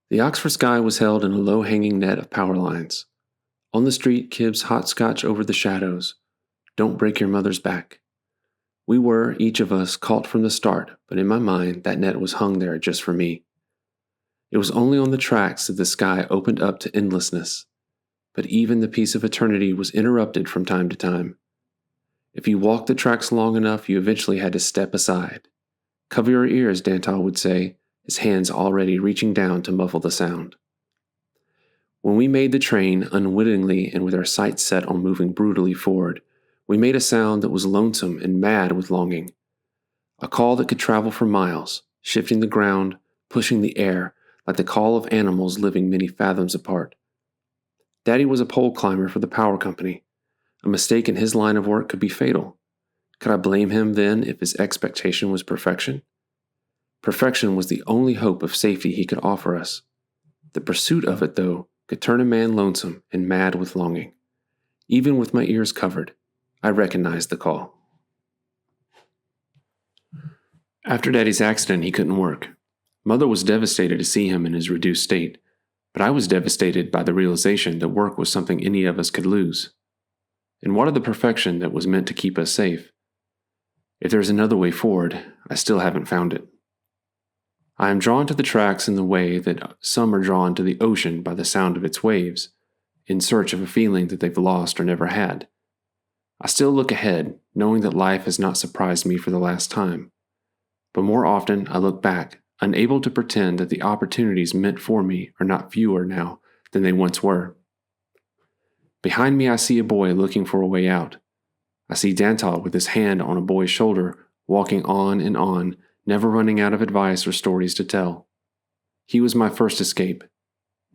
The Oxford sky was held in a low-hanging net of power lines. On the street, Kibbs hot-scotch over the shadows. Don't break your mother's back. We were, each of us, caught from the start, but in my mind, that net was hung there just for me. It was only on the tracks that the sky opened up to endlessness, but even the peace of eternity was interrupted from time to time. If you walked the tracks long enough, you eventually had to step aside. Cover your ears, Dantal would say, his hands already reaching down to muffle the sound. When we made the train, unwittingly and with our sights set on moving brutally forward, we made a sound that was lonesome and mad with longing. A call that could travel for miles, shifting the ground, pushing the air, like the call of animals living many fathoms apart. Daddy was a pole climber for the power company. A mistake in his line of work could be fatal. Could I blame him then if his expectation was perfection? Perfection was the only hope of safety he could offer us. The pursuit of it, though, could turn a man lonesome and mad with longing. Even with my ears covered, I recognized the call. After Daddy's accident, he couldn't work. Mother was devastated to see him in his reduced state, but I was devastated by the realization that work was something any of us could lose. And what of the perfection that was meant to keep us safe? If there's another way forward, I still haven't found it. I am drawn to the tracks in the way that some are drawn to the ocean by the sound of its waves, in search of a feeling that they've lost or never had. I still look ahead, knowing that life has not surprised me for the last time. But more often, I look back, unable to pretend that the opportunities meant for me are not fewer now than they once were. Behind me, I see a boy looking for a way out. I see Dantal with his hand on a boy's shoulder, walking on, never running out of advice or stories to tell. He was my first escape.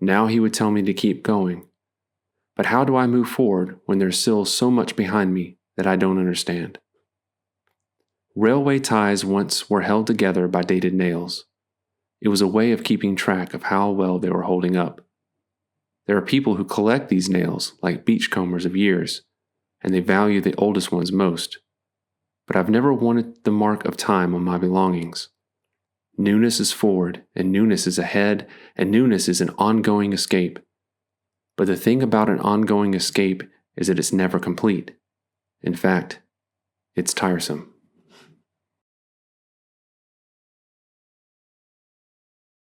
Now he would tell me to keep going. But how do I move forward when there's still so much behind me that I don't understand? Railway ties once were held together by dated nails. It was a way of keeping track of how well they were holding up. There are people who collect these nails like beachcombers of years, and they value the oldest ones most. But I've never wanted the mark of time on my belongings. Newness is forward, and newness is ahead, and newness is an ongoing escape. But the thing about an ongoing escape is that it's never complete. In fact, it's tiresome.